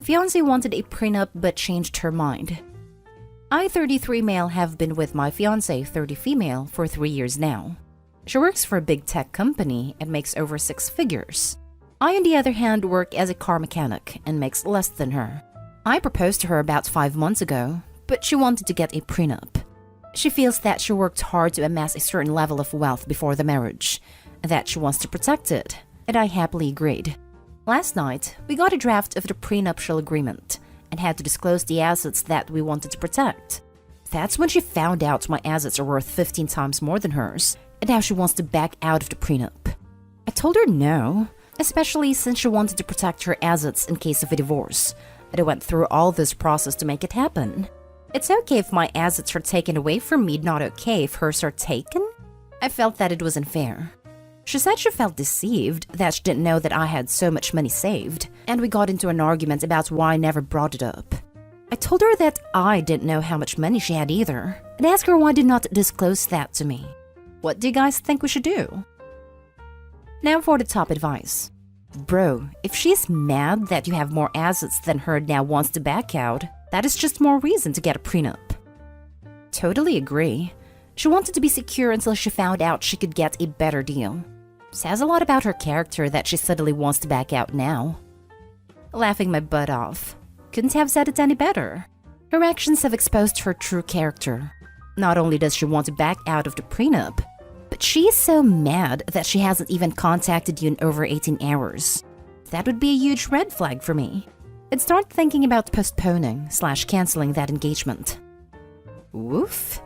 Fiancée wanted a prenup but changed her mind. I, 33 male, have been with my fiancée, 30 female, for 3 years now. She works for a big tech company and makes over 6 figures. I, on the other hand, work as a car mechanic and makes less than her. I proposed to her about 5 months ago, but she wanted to get a prenup. She feels that she worked hard to amass a certain level of wealth before the marriage, and that she wants to protect it, and I happily agreed. Last night, we got a draft of the prenuptial agreement and had to disclose the assets that we wanted to protect. That's when she found out my assets are worth 15 times more than hers, and how she wants to back out of the prenup. I told her no, especially since she wanted to protect her assets in case of a divorce, and I went through all this process to make it happen. It's okay if my assets are taken away from me, not okay if hers are taken? I felt that it was unfair. She said she felt deceived, that she didn't know that I had so much money saved, and we got into an argument about why I never brought it up. I told her that I didn't know how much money she had either, and asked her why did not disclose that to me. What do you guys think we should do? Now for the top advice. Bro, if she's mad that you have more assets than her now wants to back out, that is just more reason to get a prenup. Totally agree. She wanted to be secure until she found out she could get a better deal. Says a lot about her character that she suddenly wants to back out now. Laughing my butt off. Couldn't have said it any better. Her actions have exposed her true character. Not only does she want to back out of the prenup, but she is so mad that she hasn't even contacted you in over 18 hours. That would be a huge red flag for me. I'd start thinking about postponing/canceling that engagement. Woof.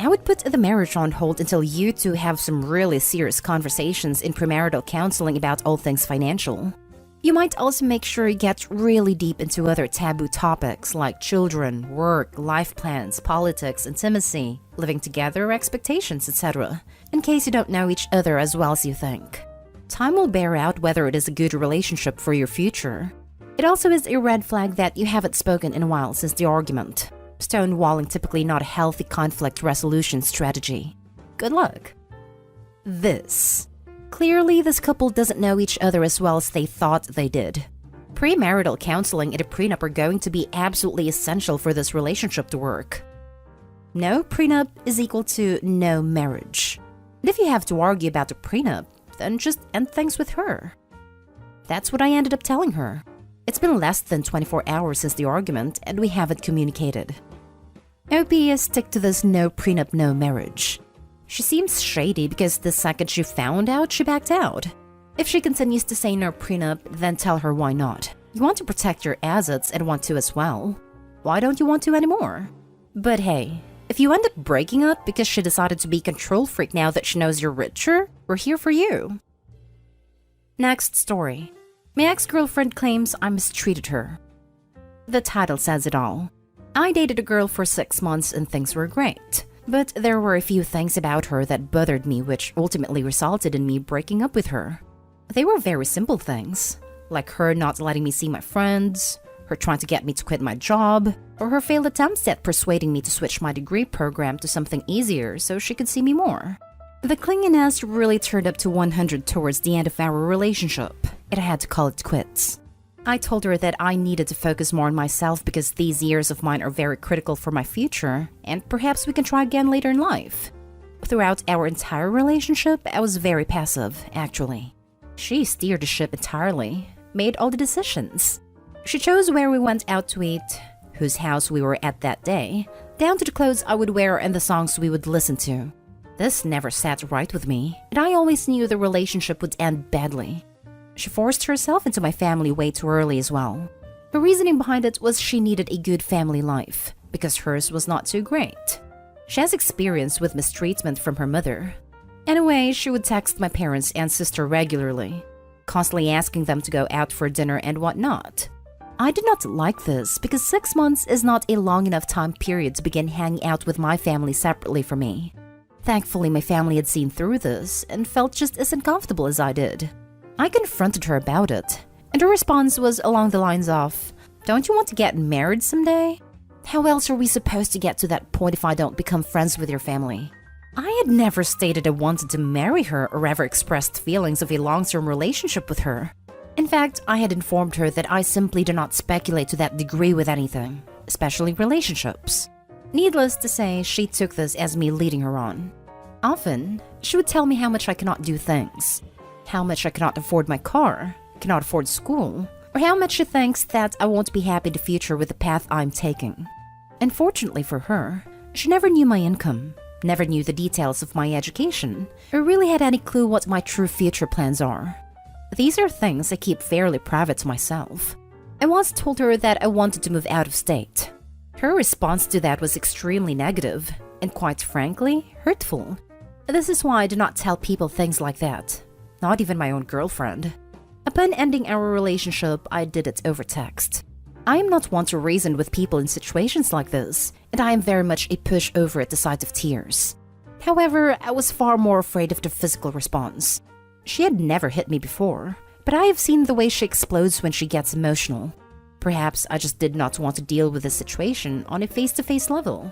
I would put the marriage on hold until you two have some really serious conversations in premarital counseling about all things financial. You might also make sure you get really deep into other taboo topics like children, work, life plans, politics, intimacy, living together, expectations, etc., in case you don't know each other as well as you think. Time will bear out whether it is a good relationship for your future. It also is a red flag that you haven't spoken in a while since the argument. Stonewalling typically not a healthy conflict resolution strategy. Good luck. This. Clearly, this couple doesn't know each other as well as they thought they did. Premarital counseling and a prenup are going to be absolutely essential for this relationship to work. No prenup is equal to no marriage. And if you have to argue about the prenup, then just end things with her. That's what I ended up telling her. It's been less than 24 hours since the argument, and we haven't communicated. OP is stick to this no prenup, no marriage. She seems shady because the second she found out, she backed out. If she continues to say no prenup, then tell her why not. You want to protect your assets and want to as well. Why don't you want to anymore? But hey, if you end up breaking up because she decided to be control freak now that she knows you're richer, we're here for you. Next story. My ex-girlfriend claims I mistreated her. The title says it all. I dated a girl for 6 months and things were great. But there were a few things about her that bothered me, which ultimately resulted in me breaking up with her. They were very simple things, like her not letting me see my friends, her trying to get me to quit my job, or her failed attempts at persuading me to switch my degree program to something easier so she could see me more. The clinginess really turned up to 100 towards the end of our relationship, and I had to call it quits. I told her that I needed to focus more on myself because these years of mine are very critical for my future, and perhaps we can try again later in life. Throughout our entire relationship, I was very passive, actually. She steered the ship entirely, made all the decisions. She chose where we went out to eat, whose house we were at that day, down to the clothes I would wear and the songs we would listen to. This never sat right with me, and I always knew the relationship would end badly. She forced herself into my family way too early as well. The reasoning behind it was she needed a good family life, because hers was not too great. She has experience with mistreatment from her mother. Anyway, she would text my parents and sister regularly, constantly asking them to go out for dinner and whatnot. I did not like this because 6 months is not a long enough time period to begin hanging out with my family separately from me. Thankfully, my family had seen through this and felt just as uncomfortable as I did. I confronted her about it, and her response was along the lines of, "Don't you want to get married someday? How else are we supposed to get to that point if I don't become friends with your family?" I had never stated I wanted to marry her or ever expressed feelings of a long-term relationship with her. In fact, I had informed her that I simply do not speculate to that degree with anything, especially relationships. Needless to say, she took this as me leading her on. Often, she would tell me how much I cannot do things, how much I cannot afford my car, cannot afford school, or how much she thinks that I won't be happy in the future with the path I'm taking. Unfortunately for her, she never knew my income, never knew the details of my education, or really had any clue what my true future plans are. These are things I keep fairly private to myself. I once told her that I wanted to move out of state. Her response to that was extremely negative, and quite frankly, hurtful. This is why I do not tell people things like that, not even my own girlfriend. Upon ending our relationship, I did it over text. I am not one to reason with people in situations like this, and I am very much a pushover at the sight of tears. However, I was far more afraid of the physical response. She had never hit me before, but I have seen the way she explodes when she gets emotional. Perhaps I just did not want to deal with the situation on a face-to-face level.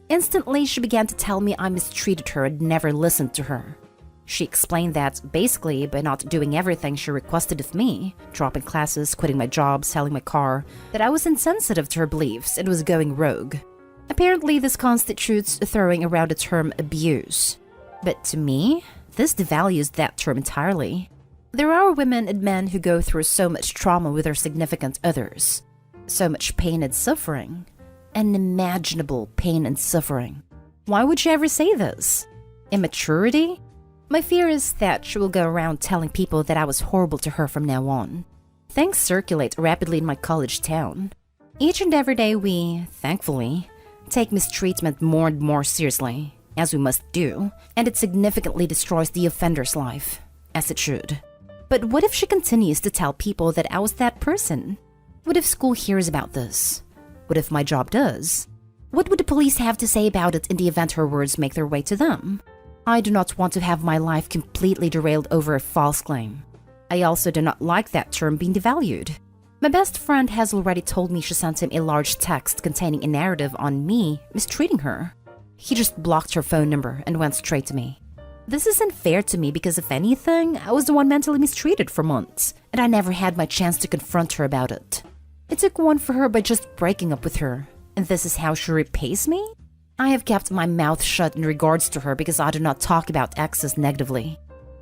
Instantly, she began to tell me I mistreated her and never listened to her. She explained that, basically, by not doing everything she requested of me, dropping classes, quitting my job, selling my car, that I was insensitive to her beliefs and was going rogue. Apparently, this constitutes throwing around the term abuse. But to me, this devalues that term entirely. There are women and men who go through so much trauma with their significant others, so much pain and suffering, unimaginable pain and suffering. Why would you ever say this? Immaturity? My fear is that she will go around telling people that I was horrible to her from now on. Things circulate rapidly in my college town. Each and every day we, thankfully, take mistreatment more and more seriously, as we must do, and it significantly destroys the offender's life, as it should. But what if she continues to tell people that I was that person? What if school hears about this? What if my job does? What would the police have to say about it in the event her words make their way to them? I do not want to have my life completely derailed over a false claim. I also do not like that term being devalued. My best friend has already told me she sent him a large text containing a narrative on me mistreating her. He just blocked her phone number and went straight to me. This isn't fair to me because, if anything, I was the one mentally mistreated for months, and I never had my chance to confront her about it. It took one for her by just breaking up with her, and this is how she repays me? I have kept my mouth shut in regards to her because I do not talk about exes negatively.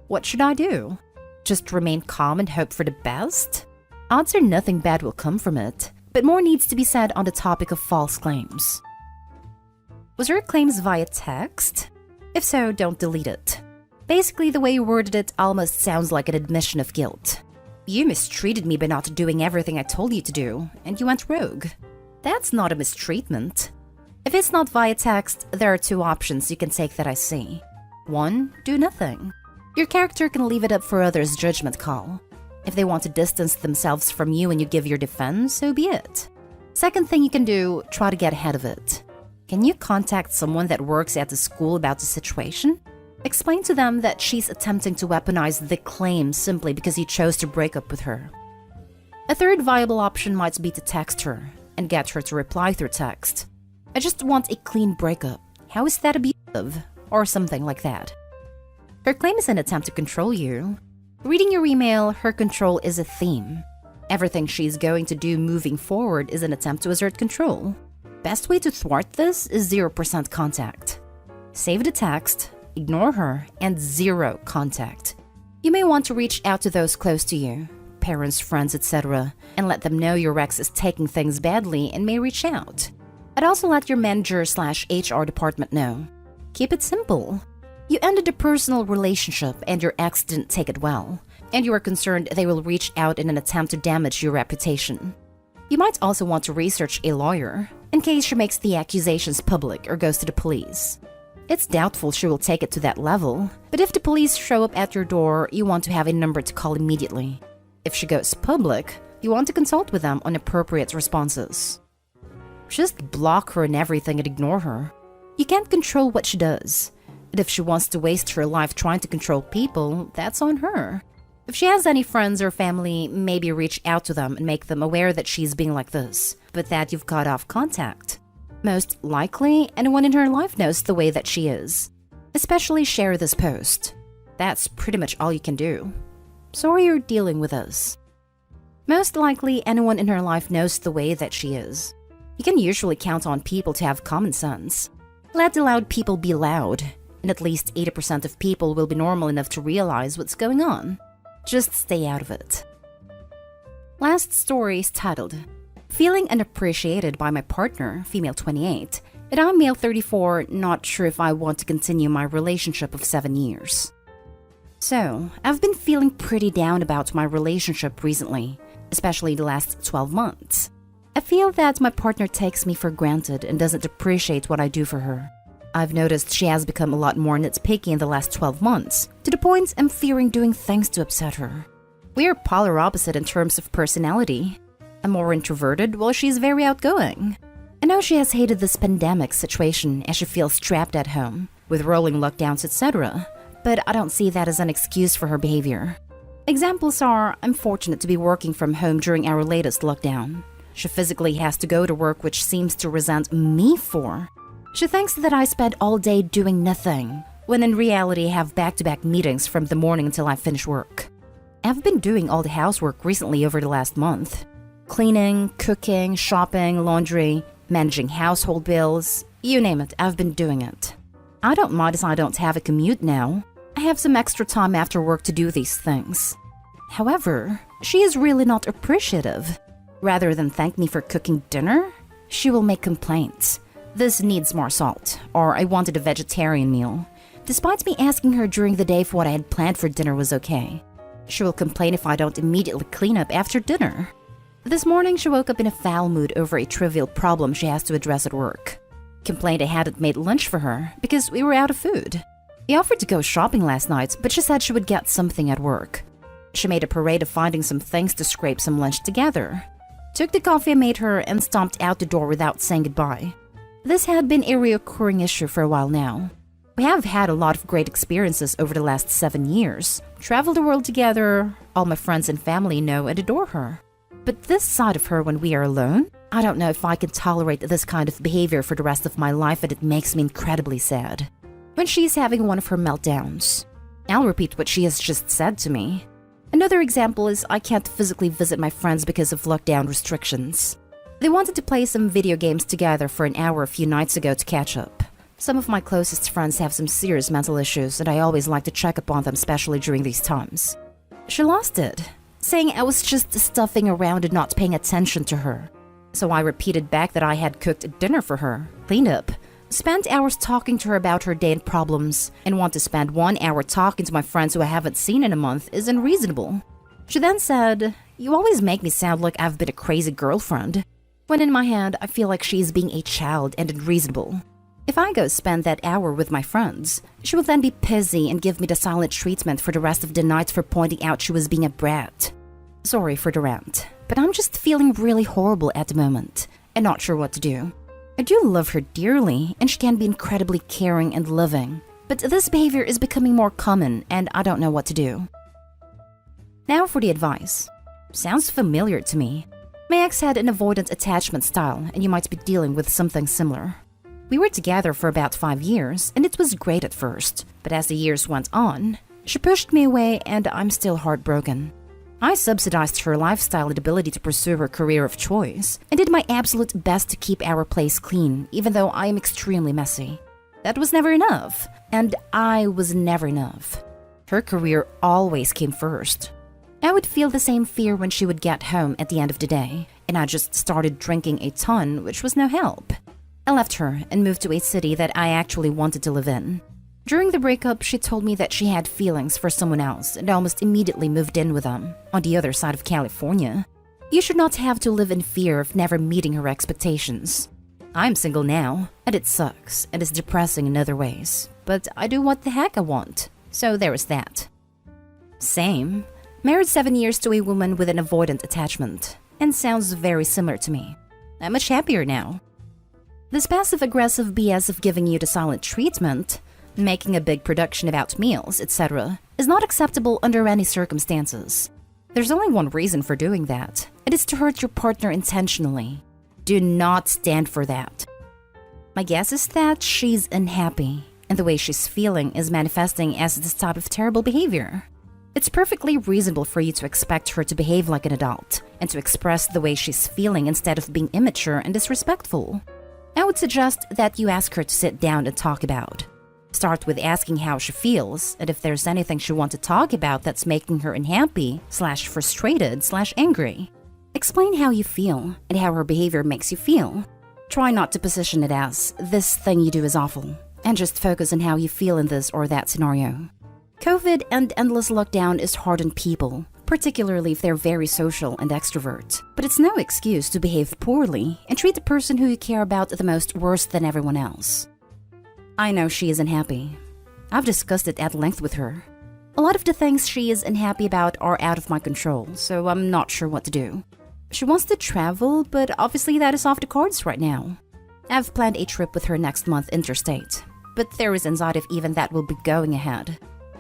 What should I do? Just remain calm and hope for the best? Odds are nothing bad will come from it, but more needs to be said on the topic of false claims. Was her claims via text? If so, don't delete it. Basically, the way you worded it almost sounds like an admission of guilt. You mistreated me by not doing everything I told you to do, and you went rogue. That's not a mistreatment. If it's not via text, there are two options you can take that I see. 1, do nothing. Your character can leave it up for others' judgment call. If they want to distance themselves from you and you give your defense, so be it. Second thing you can do, try to get ahead of it. Can you contact someone that works at the school about the situation? Explain to them that she's attempting to weaponize the claim simply because you chose to break up with her. A third viable option might be to text her and get her to reply through text. I just want a clean breakup. How is that abusive? Or something like that. Her claim is an attempt to control you. Reading your email, her control is a theme. Everything she's going to do moving forward is an attempt to assert control. Best way to thwart this is 0% contact. Save the text, ignore her, and 0 contact. You may want to reach out to those close to you, parents, friends, etc., and let them know your ex is taking things badly and may reach out. I'd also let your manager/HR department know. Keep it simple. You ended a personal relationship and your ex didn't take it well, and you are concerned they will reach out in an attempt to damage your reputation. You might also want to research a lawyer, in case she makes the accusations public or goes to the police. It's doubtful she will take it to that level, but if the police show up at your door, you want to have a number to call immediately. If she goes public, you want to consult with them on appropriate responses. Just block her and everything and ignore her. You can't control what she does, and if she wants to waste her life trying to control people, that's on her. If she has any friends or family, maybe reach out to them and make them aware that she's being like this, but that you've cut off contact. Most likely, anyone in her life knows the way that she is. Especially share this post. That's pretty much all you can do. Sorry you're dealing with us. Most likely, anyone in her life knows the way that she is. You can usually count on people to have common sense. Let the loud people be loud, and at least 80% of people will be normal enough to realize what's going on. Just stay out of it. Last story is titled, Feeling Unappreciated by My Partner, female 28, and I'm male 34, not sure if I want to continue my relationship of 7 years. So, I've been feeling pretty down about my relationship recently, especially the last 12 months. I feel that my partner takes me for granted and doesn't appreciate what I do for her. I've noticed she has become a lot more nitpicky in the last 12 months, to the point I'm fearing doing things to upset her. We are polar opposite in terms of personality. I'm more introverted while she's very outgoing. I know she has hated this pandemic situation as she feels trapped at home, with rolling lockdowns, etc., but I don't see that as an excuse for her behavior. Examples are, I'm fortunate to be working from home during our latest lockdown. She physically has to go to work, which seems to resent me for. She thinks that I spend all day doing nothing, when in reality I have back-to-back meetings from the morning until I finish work. I've been doing all the housework recently over the last month. Cleaning, cooking, shopping, laundry, managing household bills, you name it, I've been doing it. I don't mind as I don't have a commute now. I have some extra time after work to do these things. However, she is really not appreciative. Rather than thank me for cooking dinner, she will make complaints. This needs more salt, or I wanted a vegetarian meal, despite me asking her during the day if what I had planned for dinner was okay. She will complain if I don't immediately clean up after dinner. This morning, she woke up in a foul mood over a trivial problem she has to address at work. Complained I hadn't made lunch for her because we were out of food. I offered to go shopping last night, but she said she would get something at work. She made a parade of finding some things to scrape some lunch together. Took the coffee I made her and stomped out the door without saying goodbye. This had been a recurring issue for a while now. We have had a lot of great experiences over the last 7 years. Traveled the world together, all my friends and family know and adore her. But this side of her when we are alone, I don't know if I can tolerate this kind of behavior for the rest of my life, and it makes me incredibly sad. When she's having one of her meltdowns, I'll repeat what she has just said to me. Another example is I can't physically visit my friends because of lockdown restrictions. They wanted to play some video games together for an hour a few nights ago to catch up. Some of my closest friends have some serious mental issues, and I always like to check up on them, especially during these times. She lost it, saying I was just stuffing around and not paying attention to her. So I repeated back that I had cooked dinner for her, cleaned up, spent hours talking to her about her day and problems, and want to spend 1 hour talking to my friends who I haven't seen in a month is unreasonable. She then said, "You always make me sound like I've been a crazy girlfriend," when in my head I feel like she's being a child and unreasonable. If I go spend that hour with my friends, she will then be pissy and give me the silent treatment for the rest of the night for pointing out she was being a brat. Sorry for the rant, but I'm just feeling really horrible at the moment, and not sure what to do. I do love her dearly, and she can be incredibly caring and loving, but this behavior is becoming more common, and I don't know what to do. Now for the advice. Sounds familiar to me. My ex had an avoidant attachment style, and you might be dealing with something similar. We were together for about 5 years, and it was great at first, but as the years went on, she pushed me away, and I'm still heartbroken. I subsidized her lifestyle and ability to pursue her career of choice, and did my absolute best to keep our place clean, even though I am extremely messy. That was never enough, and I was never enough. Her career always came first. I would feel the same fear when she would get home at the end of the day, and I just started drinking a ton, which was no help. I left her and moved to a city that I actually wanted to live in. During the breakup, she told me that she had feelings for someone else and almost immediately moved in with them, on the other side of California. You should not have to live in fear of never meeting her expectations. I'm single now, and it sucks and is depressing in other ways, but I do what the heck I want, so there is that. Same. Married 7 years to a woman with an avoidant attachment, and sounds very similar to me. I'm much happier now. This passive-aggressive BS of giving you the silent treatment, making a big production about meals, etc., is not acceptable under any circumstances. There's only one reason for doing that. It is to hurt your partner intentionally. Do not stand for that. My guess is that she's unhappy, and the way she's feeling is manifesting as this type of terrible behavior. It's perfectly reasonable for you to expect her to behave like an adult and to express the way she's feeling instead of being immature and disrespectful. I would suggest that you ask her to sit down and talk about. Start with asking how she feels and if there's anything she wants to talk about that's making her unhappy/frustrated/angry. Explain how you feel and how her behavior makes you feel. Try not to position it as, this thing you do is awful, and just focus on how you feel in this or that scenario. COVID and endless lockdown is hard on people, particularly if they're very social and extrovert. But it's no excuse to behave poorly and treat the person who you care about the most worse than everyone else. I know she is unhappy. I've discussed it at length with her. A lot of the things she is unhappy about are out of my control, so I'm not sure what to do. She wants to travel, but obviously that is off the cards right now. I've planned a trip with her next month interstate, but there is anxiety if even that will be going ahead.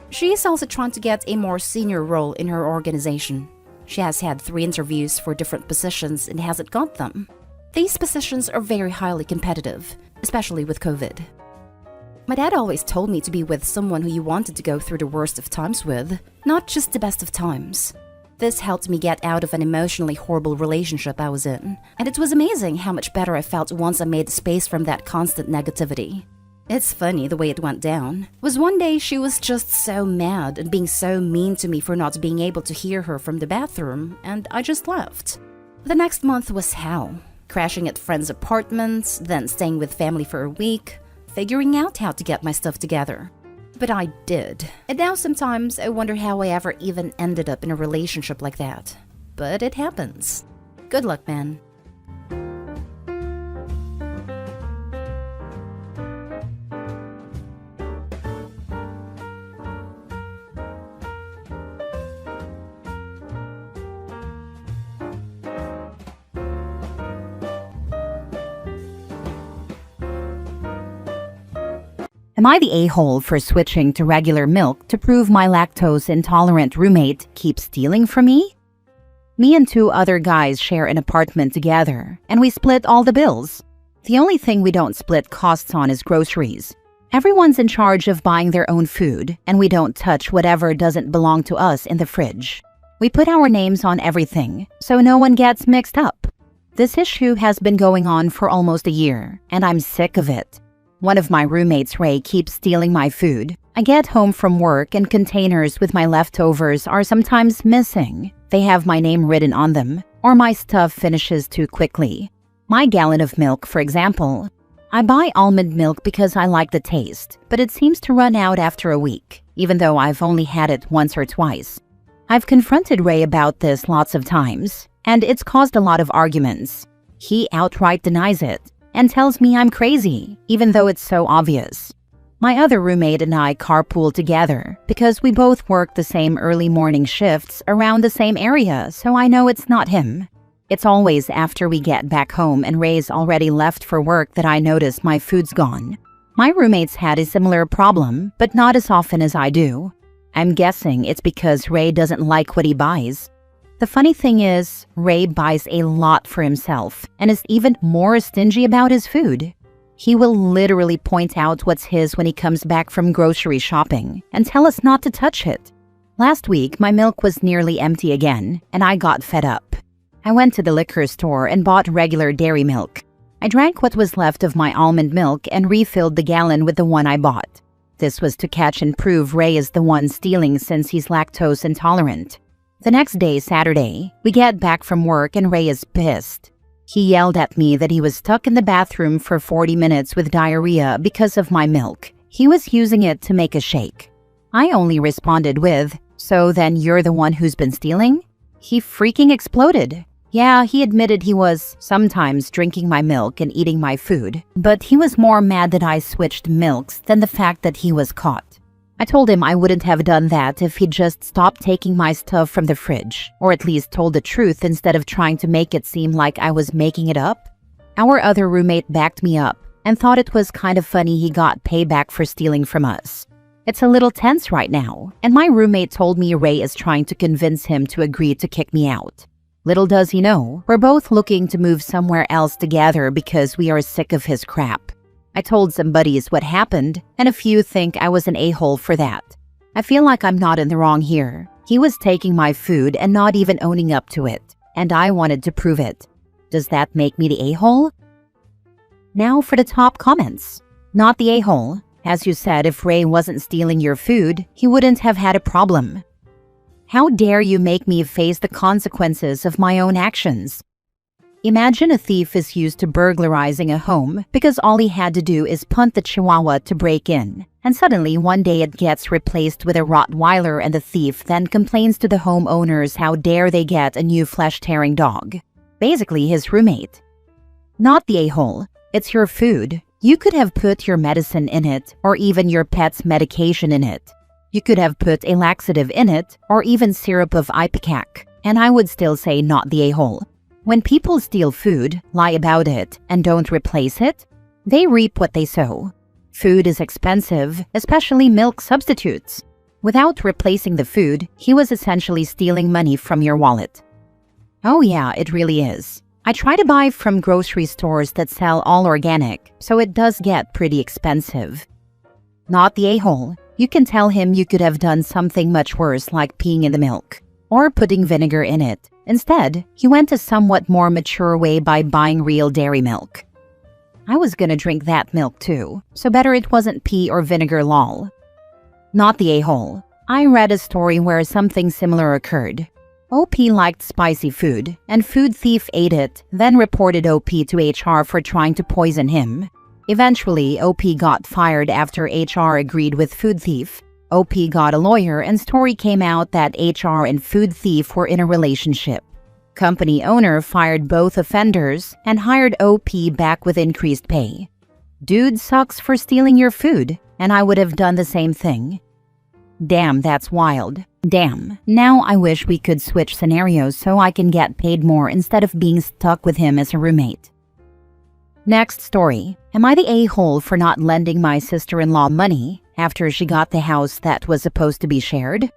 She is also trying to get a more senior role in her organization. She has had 3 interviews for different positions and hasn't got them. These positions are very highly competitive, especially with COVID. My dad always told me to be with someone who you wanted to go through the worst of times with, not just the best of times. This helped me get out of an emotionally horrible relationship I was in, and it was amazing how much better I felt once I made space from that constant negativity. It's funny the way it went down. Was one day she was just so mad and being so mean to me for not being able to hear her from the bathroom, and I just left. The next month was hell. Crashing at friends' apartments, then staying with family for a week, figuring out how to get my stuff together. But I did. And now sometimes I wonder how I ever even ended up in a relationship like that. But it happens. Good luck, man. Am I the a-hole for switching to regular milk to prove my lactose-intolerant roommate keeps stealing from me? Me and 2 other guys share an apartment together, and we split all the bills. The only thing we don't split costs on is groceries. Everyone's in charge of buying their own food, and we don't touch whatever doesn't belong to us in the fridge. We put our names on everything, so no one gets mixed up. This issue has been going on for almost a year, and I'm sick of it. One of my roommates, Ray, keeps stealing my food. I get home from work and containers with my leftovers are sometimes missing. They have my name written on them, or my stuff finishes too quickly. My gallon of milk, for example. I buy almond milk because I like the taste, but it seems to run out after a week, even though I've only had it once or twice. I've confronted Ray about this lots of times, and it's caused a lot of arguments. He outright denies it and tells me I'm crazy, even though it's so obvious. My other roommate and I carpool together because we both work the same early morning shifts around the same area, so I know it's not him. It's always after we get back home and Ray's already left for work that I notice my food's gone. My roommates had a similar problem, but not as often as I do. I'm guessing it's because Ray doesn't like what he buys. The funny thing is, Ray buys a lot for himself and is even more stingy about his food. He will literally point out what's his when he comes back from grocery shopping and tell us not to touch it. Last week, my milk was nearly empty again, and I got fed up. I went to the liquor store and bought regular dairy milk. I drank what was left of my almond milk and refilled the gallon with the one I bought. This was to catch and prove Ray is the one stealing since he's lactose intolerant. The next day, Saturday, we get back from work and Ray is pissed. He yelled at me that he was stuck in the bathroom for 40 minutes with diarrhea because of my milk. He was using it to make a shake. I only responded with, "So then you're the one who's been stealing?" He freaking exploded. Yeah, he admitted he was sometimes drinking my milk and eating my food, but he was more mad that I switched milks than the fact that he was caught. I told him I wouldn't have done that if he'd just stopped taking my stuff from the fridge, or at least told the truth instead of trying to make it seem like I was making it up. Our other roommate backed me up and thought it was kind of funny he got payback for stealing from us. It's a little tense right now, and my roommate told me Ray is trying to convince him to agree to kick me out. Little does he know, we're both looking to move somewhere else together because we are sick of his crap. I told some buddies what happened, and a few think I was an a-hole for that. I feel like I'm not in the wrong here. He was taking my food and not even owning up to it, and I wanted to prove it. Does that make me the a-hole? Now for the top comments. Not the a-hole. As you said, if Ray wasn't stealing your food, he wouldn't have had a problem. How dare you make me face the consequences of my own actions? Imagine a thief is used to burglarizing a home because all he had to do is punt the chihuahua to break in, and suddenly one day it gets replaced with a Rottweiler and the thief then complains to the homeowners how dare they get a new flesh-tearing dog. Basically his roommate. Not the a-hole. It's your food. You could have put your medicine in it or even your pet's medication in it. You could have put a laxative in it or even syrup of ipecac, and I would still say not the a-hole. When people steal food, lie about it, and don't replace it, they reap what they sow. Food is expensive, especially milk substitutes. Without replacing the food, he was essentially stealing money from your wallet. Oh yeah, it really is. I try to buy from grocery stores that sell all organic, so it does get pretty expensive. Not the a-hole. You can tell him you could have done something much worse like peeing in the milk or putting vinegar in it. Instead, he went a somewhat more mature way by buying real dairy milk. I was gonna drink that milk too, so better it wasn't pee or vinegar lol. Not the a-hole. I read a story where something similar occurred. OP liked spicy food, and food thief ate it, then reported OP to HR for trying to poison him. Eventually, OP got fired after HR agreed with food thief. OP got a lawyer and story came out that HR and food thief were in a relationship. Company owner fired both offenders and hired OP back with increased pay. Dude sucks for stealing your food, and I would have done the same thing. Damn, that's wild. Damn, now I wish we could switch scenarios so I can get paid more instead of being stuck with him as a roommate. Next story. Am I the a-hole for not lending my sister-in-law money after she got the house that was supposed to be shared?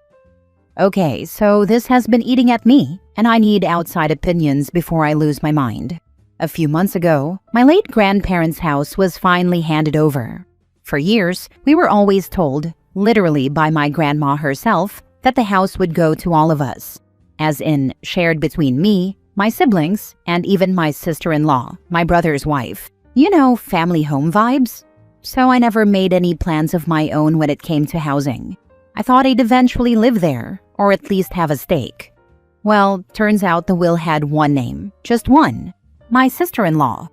Okay, so this has been eating at me, and I need outside opinions before I lose my mind. A few months ago, my late grandparents' house was finally handed over. For years, we were always told, literally by my grandma herself, that the house would go to all of us, as in shared between me, my siblings, and even my sister-in-law, my brother's wife. You know, family home vibes? So I never made any plans of my own when it came to housing. I thought I'd eventually live there, or at least have a stake. Well, turns out the will had one name, just one. My sister-in-law.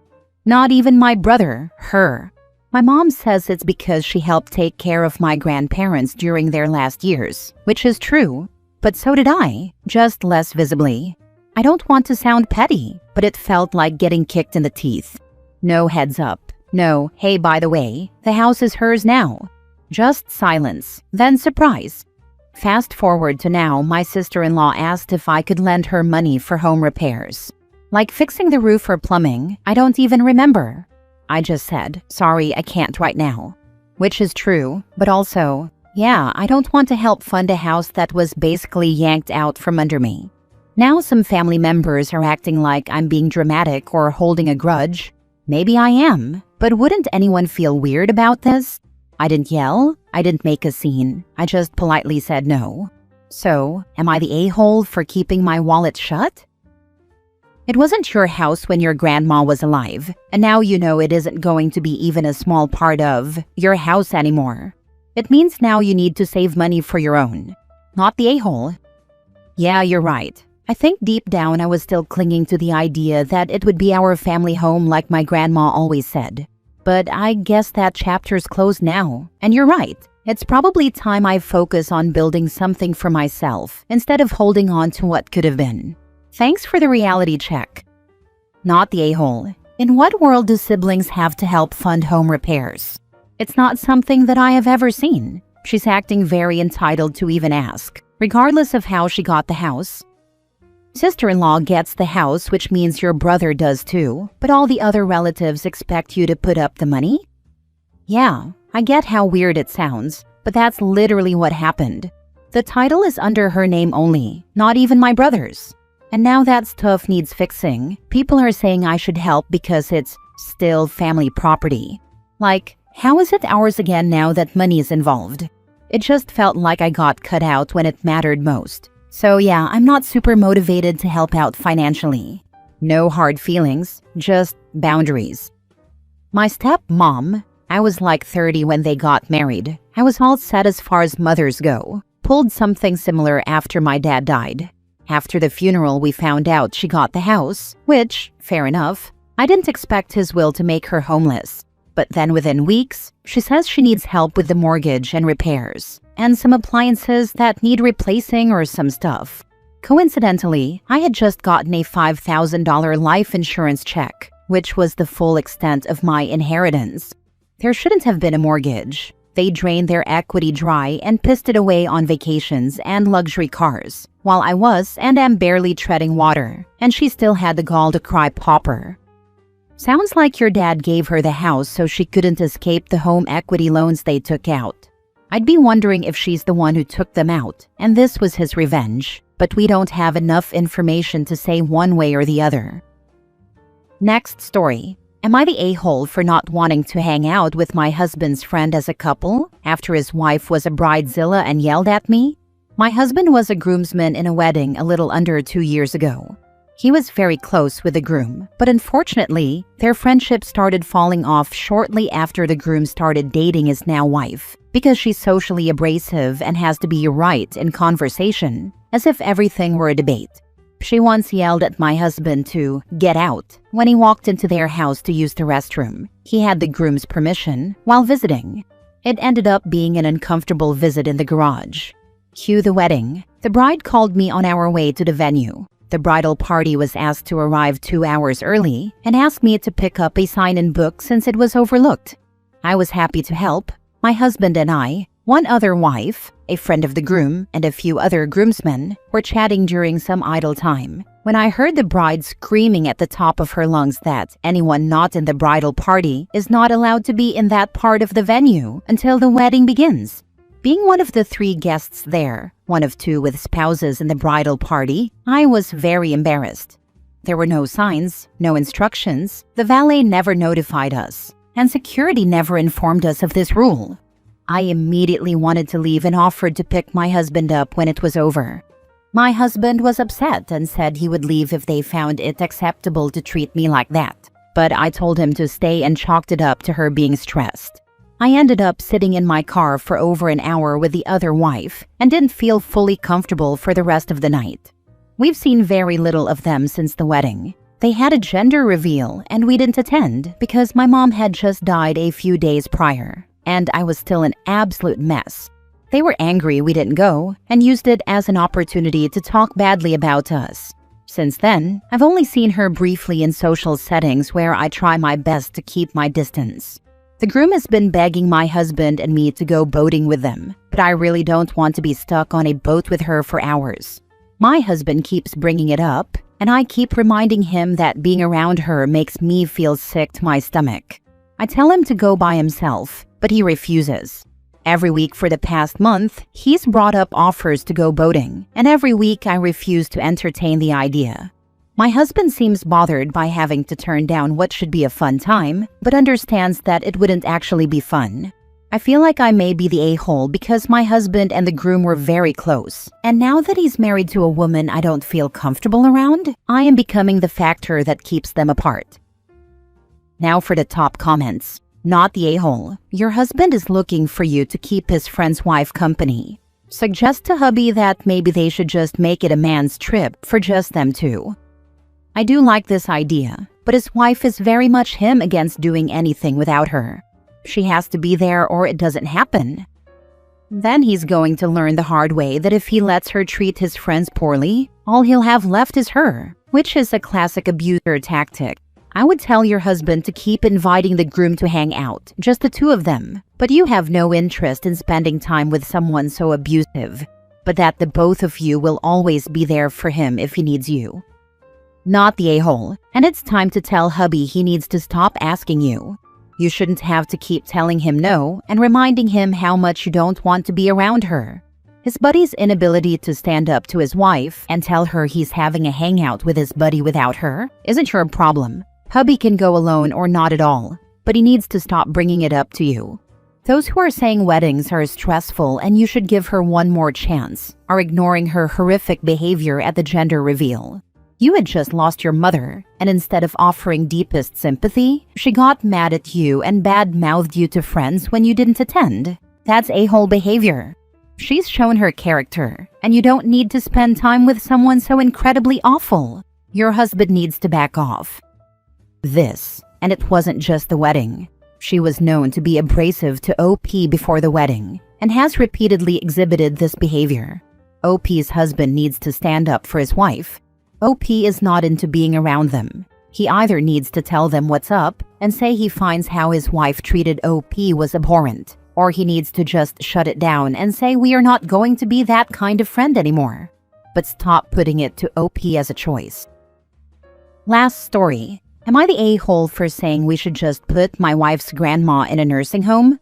Not even my brother, her. My mom says it's because she helped take care of my grandparents during their last years, which is true, but so did I, just less visibly. I don't want to sound petty, but it felt like getting kicked in the teeth. No heads up. No, hey, by the way, the house is hers now. Just silence, then surprise. Fast forward to now, my sister-in-law asked if I could lend her money for home repairs. Like fixing the roof or plumbing, I don't even remember. I just said, sorry, I can't right now. Which is true, but also, yeah, I don't want to help fund a house that was basically yanked out from under me. Now some family members are acting like I'm being dramatic or holding a grudge. Maybe I am, but wouldn't anyone feel weird about this? I didn't yell, I didn't make a scene, I just politely said no. So, am I the a-hole for keeping my wallet shut? It wasn't your house when your grandma was alive, and now you know it isn't going to be even a small part of your house anymore. It means now you need to save money for your own. Not the a-hole. Yeah, you're right. I think deep down I was still clinging to the idea that it would be our family home like my grandma always said. But I guess that chapter's closed now, and you're right. It's probably time I focus on building something for myself instead of holding on to what could have been. Thanks for the reality check. Not the a-hole. In what world do siblings have to help fund home repairs? It's not something that I have ever seen. She's acting very entitled to even ask, regardless of how she got the house. Sister-in-law gets the house, which means your brother does too, but all the other relatives expect you to put up the money? Yeah, I get how weird it sounds, but that's literally what happened. The title is under her name only, not even my brother's. And now that stuff needs fixing, people are saying I should help because it's still family property. Like, how is it ours again now that money is involved? It just felt like I got cut out when it mattered most. So yeah, I'm not super motivated to help out financially. No hard feelings, just boundaries. My stepmom, I was like 30 when they got married. I was all set as far as mothers go. Pulled something similar after my dad died. After the funeral, we found out she got the house, which, fair enough. I didn't expect his will to make her homeless. But then within weeks, she says she needs help with the mortgage and repairs, and some appliances that need replacing or some stuff. Coincidentally, I had just gotten a $5,000 life insurance check, which was the full extent of my inheritance. There shouldn't have been a mortgage. They drained their equity dry and pissed it away on vacations and luxury cars, while I was and am barely treading water, and she still had the gall to cry pauper. Sounds like your dad gave her the house so she couldn't escape the home equity loans they took out. I'd be wondering if she's the one who took them out, and this was his revenge, but we don't have enough information to say one way or the other. Next story. Am I the a-hole for not wanting to hang out with my husband's friend as a couple after his wife was a bridezilla and yelled at me? My husband was a groomsman in a wedding a little under 2 years ago. He was very close with the groom, but unfortunately, their friendship started falling off shortly after the groom started dating his now wife because she's socially abrasive and has to be right in conversation, as if everything were a debate. She once yelled at my husband to get out when he walked into their house to use the restroom. He had the groom's permission while visiting. It ended up being an uncomfortable visit in the garage. Cue the wedding. The bride called me on our way to the venue. The bridal party was asked to arrive 2 hours early and asked me to pick up a sign-in book since it was overlooked. I was happy to help. My husband and I, one other wife, a friend of the groom, and a few other groomsmen were chatting during some idle time when I heard the bride screaming at the top of her lungs that anyone not in the bridal party is not allowed to be in that part of the venue until the wedding begins. Being one of the 3 guests there, one of 2 with spouses in the bridal party, I was very embarrassed. There were no signs, no instructions, the valet never notified us, and security never informed us of this rule. I immediately wanted to leave and offered to pick my husband up when it was over. My husband was upset and said he would leave if they found it acceptable to treat me like that, but I told him to stay and chalked it up to her being stressed. I ended up sitting in my car for over an hour with the other wife and didn't feel fully comfortable for the rest of the night. We've seen very little of them since the wedding. They had a gender reveal and we didn't attend because my mom had just died a few days prior, and I was still an absolute mess. They were angry we didn't go and used it as an opportunity to talk badly about us. Since then, I've only seen her briefly in social settings where I try my best to keep my distance. The groom has been begging my husband and me to go boating with them, but I really don't want to be stuck on a boat with her for hours. My husband keeps bringing it up, and I keep reminding him that being around her makes me feel sick to my stomach. I tell him to go by himself, but he refuses. Every week for the past month, he's brought up offers to go boating, and every week I refuse to entertain the idea. My husband seems bothered by having to turn down what should be a fun time, but understands that it wouldn't actually be fun. I feel like I may be the a-hole because my husband and the groom were very close, and now that he's married to a woman I don't feel comfortable around, I am becoming the factor that keeps them apart. Now for the top comments. Not the a-hole. Your husband is looking for you to keep his friend's wife company. Suggest to hubby that maybe they should just make it a man's trip for just them two. I do like this idea, but his wife is very much him against doing anything without her. She has to be there or it doesn't happen. Then he's going to learn the hard way that if he lets her treat his friends poorly, all he'll have left is her, which is a classic abuser tactic. I would tell your husband to keep inviting the groom to hang out, just the 2 of them, but you have no interest in spending time with someone so abusive, but that the both of you will always be there for him if he needs you. Not the a-hole, and it's time to tell hubby he needs to stop asking you. You shouldn't have to keep telling him no and reminding him how much you don't want to be around her. His buddy's inability to stand up to his wife and tell her he's having a hangout with his buddy without her isn't your problem. Hubby can go alone or not at all, but he needs to stop bringing it up to you. Those who are saying weddings are stressful and you should give her one more chance are ignoring her horrific behavior at the gender reveal. You had just lost your mother, and instead of offering deepest sympathy, she got mad at you and bad-mouthed you to friends when you didn't attend. That's a-hole behavior. She's shown her character, and you don't need to spend time with someone so incredibly awful. Your husband needs to back off. And it wasn't just the wedding. She was known to be abrasive to OP before the wedding and has repeatedly exhibited this behavior. OP's husband needs to stand up for his wife. OP is not into being around them. He either needs to tell them what's up and say he finds how his wife treated OP was abhorrent, or he needs to just shut it down and say we are not going to be that kind of friend anymore. But stop putting it to OP as a choice. Last story. Am I the a-hole for saying we should just put my wife's grandma in a nursing home?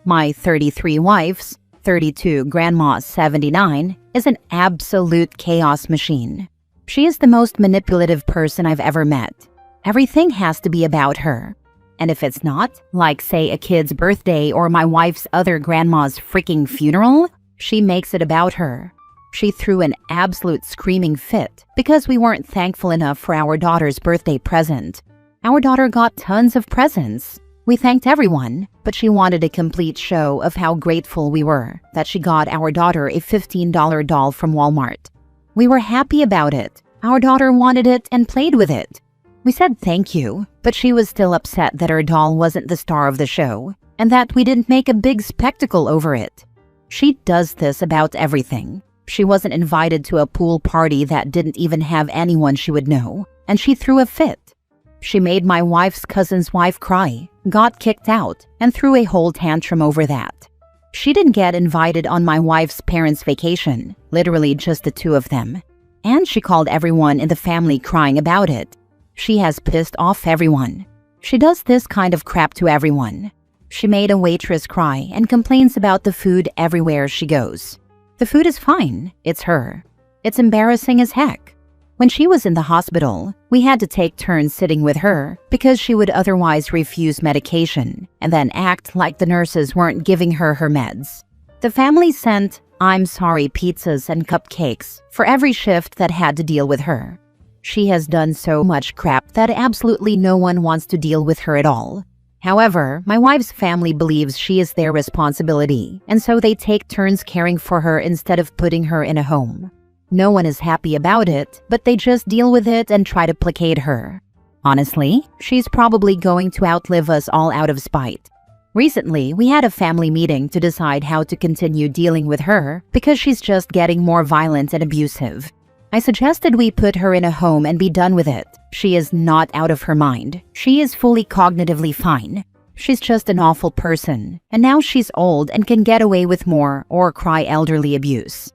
My 33 wife's 32 grandma 79 is an absolute chaos machine. She is the most manipulative person I've ever met. Everything has to be about her. And if it's not, like say a kid's birthday or my wife's other grandma's freaking funeral, she makes it about her. She threw an absolute screaming fit because we weren't thankful enough for our daughter's birthday present. Our daughter got tons of presents. We thanked everyone, but she wanted a complete show of how grateful we were that she got our daughter a $15 doll from Walmart. We were happy about it. Our daughter wanted it and played with it. We said thank you, but she was still upset that her doll wasn't the star of the show and that we didn't make a big spectacle over it. She does this about everything. She wasn't invited to a pool party that didn't even have anyone she would know, and she threw a fit. She made my wife's cousin's wife cry, got kicked out, and threw a whole tantrum over that. She didn't get invited on my wife's parents' vacation, literally just the two of them. And she called everyone in the family crying about it. She has pissed off everyone. She does this kind of crap to everyone. She made a waitress cry and complains about the food everywhere she goes. The food is fine, it's her. It's embarrassing as heck. When she was in the hospital, we had to take turns sitting with her because she would otherwise refuse medication and then act like the nurses weren't giving her her meds. The family sent I'm sorry pizzas and cupcakes for every shift that had to deal with her. She has done so much crap that absolutely no one wants to deal with her at all. However, my wife's family believes she is their responsibility, and so they take turns caring for her instead of putting her in a home. No one is happy about it, but they just deal with it and try to placate her. Honestly, she's probably going to outlive us all out of spite. Recently, we had a family meeting to decide how to continue dealing with her because she's just getting more violent and abusive. I suggested we put her in a home and be done with it. She is not out of her mind. She is fully cognitively fine. She's just an awful person, and now she's old and can get away with more or cry elderly abuse.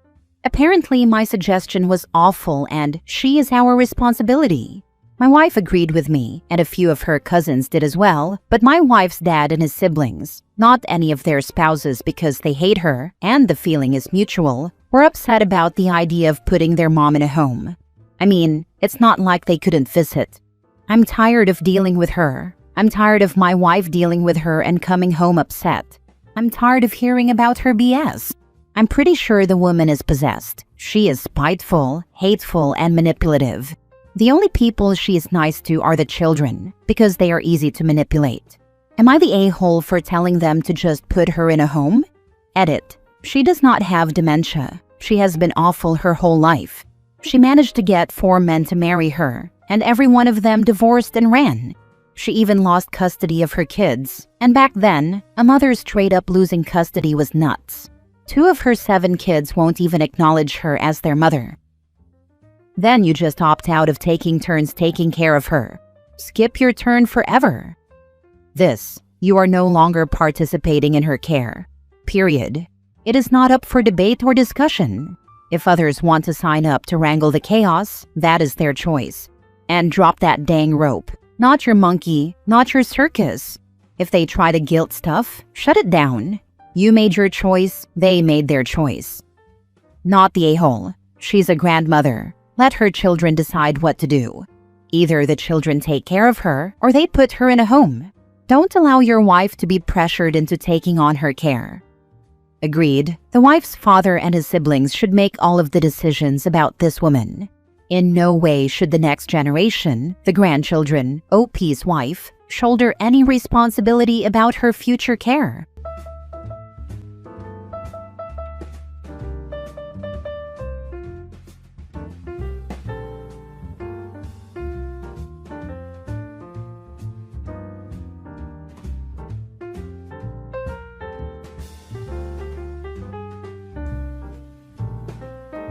Apparently, my suggestion was awful and she is our responsibility. My wife agreed with me, and a few of her cousins did as well, but my wife's dad and his siblings, not any of their spouses because they hate her and the feeling is mutual, were upset about the idea of putting their mom in a home. I mean, it's not like they couldn't visit. I'm tired of dealing with her. I'm tired of my wife dealing with her and coming home upset. I'm tired of hearing about her BS. I'm pretty sure the woman is possessed. She is spiteful, hateful, and manipulative. The only people she is nice to are the children, because they are easy to manipulate. Am I the a-hole for telling them to just put her in a home? Edit. She does not have dementia. She has been awful her whole life. She managed to get 4 men to marry her, and every one of them divorced and ran. She even lost custody of her kids, and back then, a mother straight up losing custody was nuts. 2 of her 7 kids won't even acknowledge her as their mother. Then you just opt out of taking turns taking care of her. Skip your turn forever. You are no longer participating in her care. Period. It is not up for debate or discussion. If others want to sign up to wrangle the chaos, that is their choice. And drop that dang rope. Not your monkey, not your circus. If they try to guilt stuff, shut it down. You made your choice, they made their choice. Not the a-hole. She's a grandmother. Let her children decide what to do. Either the children take care of her or they put her in a home. Don't allow your wife to be pressured into taking on her care. Agreed, the wife's father and his siblings should make all of the decisions about this woman. In no way should the next generation, the grandchildren, OP's wife, shoulder any responsibility about her future care.